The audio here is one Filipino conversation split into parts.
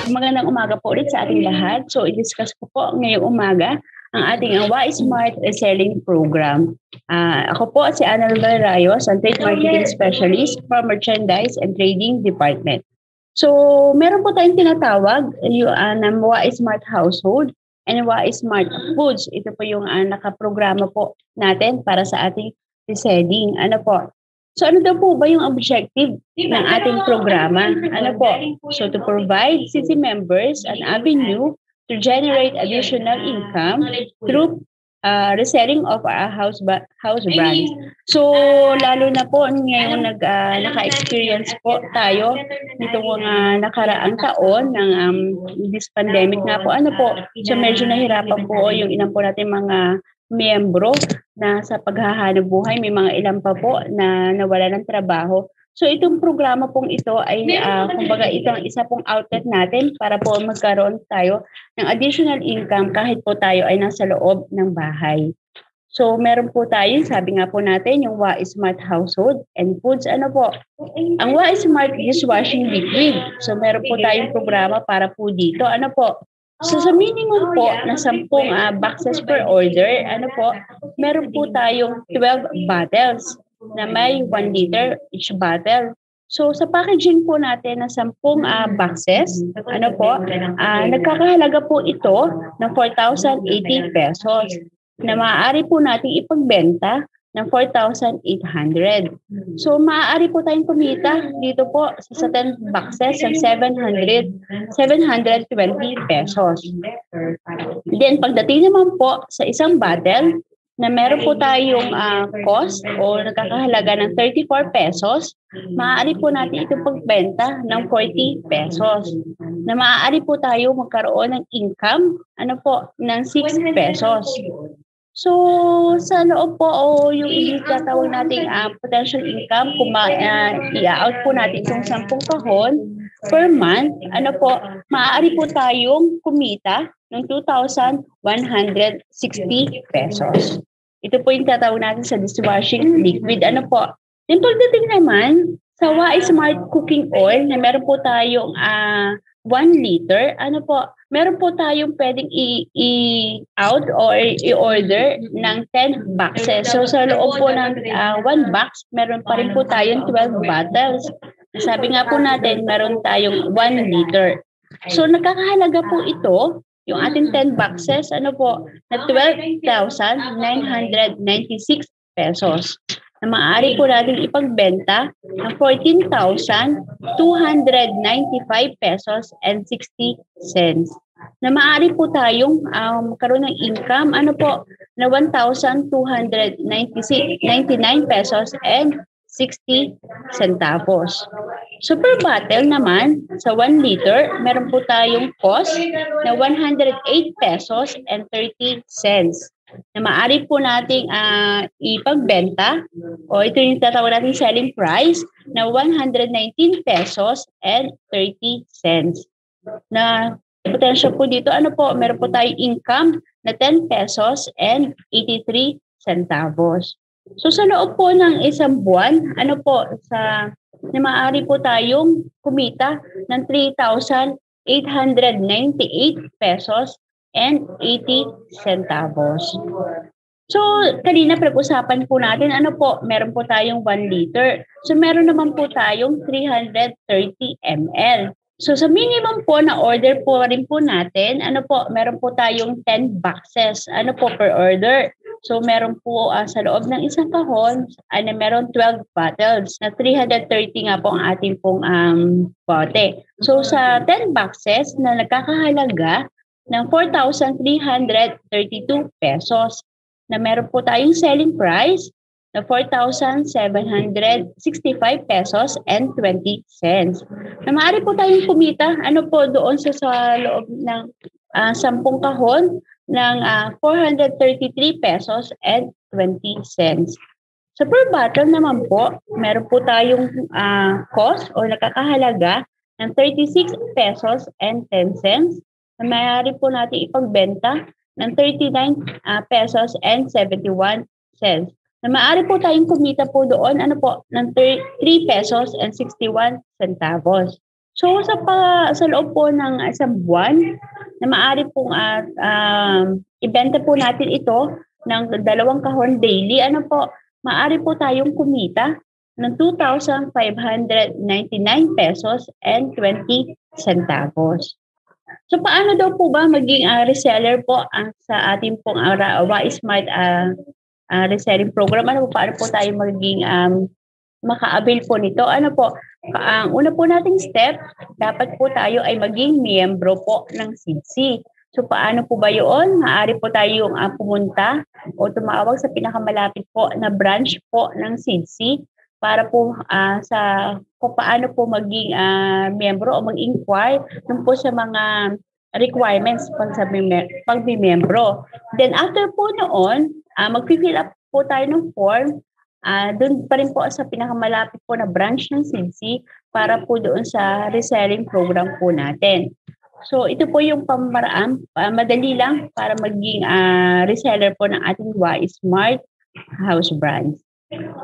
Magandang umaga po ulit sa ating lahat. So, i-discuss ko po ngayong umaga ang ating Why Smart Reselling Program. Ako po si Annabel Rayos, ang Trade Marketing Specialist for Merchandise and Trading Department. So, meron po tayong tinatawag ng Why Smart Household and Why Smart Foods. Ito po yung nakaprograma po natin para sa ating reselling. Ano po? So ano daw po ba yung objective ng ating programa? Ano po? So to provide CC members an avenue to generate additional income through reselling of our house brands. So lalo na po ngayon naka-experience po tayo nitong mga nakaraang taon ng this pandemic nga po. Ano po? So medyo nahirapan po yung ilang po natin mga miyembro na sa paghahanap buhay, may mga ilan pa po na nawala ng trabaho. So itong programa pong ito ay kumbaga itong isa pong outlet natin para po magkaroon tayo ng additional income kahit po tayo ay nasa loob ng bahay. So meron po tayo, sabi nga po natin, yung Wa Smart Household and Foods. Ano po? Ang Wa Smart Dishwashing Liquid. So meron po tayong programa para po dito. Ano po? So sa minimum po na 10 boxes per order, ano po, meron po tayong 12 bottles na may 1 liter each bottle. So sa packaging po natin na 10 boxes, ano po, nagkakahalaga po ito ng 4,080 pesos na maaari po nating ipagbenta ng 4,800. So, maaari po tayong kumita dito po sa 10 boxes ng 720 pesos. Then, pagdating naman po sa isang bottle na meron po tayong cost o nagkakahalaga ng 34 pesos, maaari po natin ito pagbenta ng 40 pesos. Na maaari po tayo magkaroon ng income, ano po, ng 6 pesos. So, sa loob po o yung itatawag nating potential income, kung i-out po natin itong 10 kahon per month, ano po, maaari po tayong kumita ng 2,160 pesos. Ito po yung tatawag natin sa dishwashing liquid. Ano po? Yung pagdating naman sa Wa Smart Cooking Oil na meron po tayong 1 liter, ano po, meron po tayong pwedeng i-out or i-order ng 10 boxes. So sa loob po ng 1 box, meron pa rin po tayong 12 bottles. Sabi nga po natin, meron tayong 1 liter. So nakakahalaga po ito, yung ating 10 boxes, ano po, na 12,996 pesos. Na maaari po natin ipagbenta ng 14,295 pesos and 60 cents. Na maaari po tayong magkaroon ng income, ano po, na 1,299 pesos and 60 centavos. So per bottle naman, sa 1 liter, meron po tayong cost na 108 pesos and 30 cents. Na maaari po nating ipagbenta o ito yung tatawag natin selling price na 119 pesos and 30 cents. Na potential po dito, ano po, meron po tayong income na 10 pesos and 83 centavos. So sa loob po ng isang buwan, ano po, na maaari po tayong kumita ng 3,898 pesos and 80 centavos. So, kanina pag-usapan po natin, ano po, meron po tayong 1 liter. So, meron naman po tayong 330 ml. So, sa minimum po na order po rin po natin, ano po, meron po tayong 10 boxes, ano po, per order. So, meron po sa loob ng isang kahon, meron 12 bottles na 330 nga po ang ating pong bote. So, sa 10 boxes na nagkakahalaga ng 4,332 pesos na meron po tayong selling price na 4,765 pesos and 20 cents. Na maaari po tayong kumita, ano po, doon sa loob ng 10 kahon ng 433 pesos and 20 cents. So per bottle naman po, meron po tayong cost o nakakahalaga ng 36 pesos and 10 cents. Na maaari po natin ipagbenta ng 39 pesos and 71 cents. Na maaari po tayong kumita po doon, ano po, ng 3 pesos and 61 centavos. So sa loob po ng isang buwan na maaari pong ibenta po natin ito ng 2 kahon daily, ano po, maaari po tayong kumita ng 2,599 pesos and 20 centavos. So paano daw po ba maging reseller po sa ating pong Wais Smart reselling program? Ano po, paano po tayo maging maka-avail po nito? Ano po, ang una po nating step, dapat po tayo ay maging miyembro po ng SIDSI. So paano po ba yun? Maaari po tayong pumunta o tumawag sa pinakamalapit po na branch po ng SIDSI para po kung paano po maging miyembro o mag-inquire dun po sa mga requirements pag-miyembro. Then after po noon, mag-fill up po tayo ng form. Doon pa rin po sa pinakamalapit po na branch ng SIDSI para po doon sa reselling program po natin. So ito po yung pamaraan, madali lang para maging reseller po ng ating Wais Smart house brands.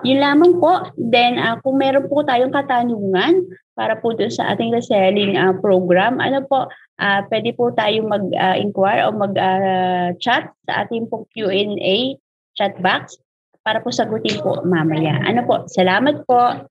Yun lamang po. Then kung meron po tayong katanungan para po doon sa ating reselling program, ano po, pwede po tayong mag-inquire o mag-chat sa ating po Q&A chat box para po sagutin po mamaya. Ano po, salamat po.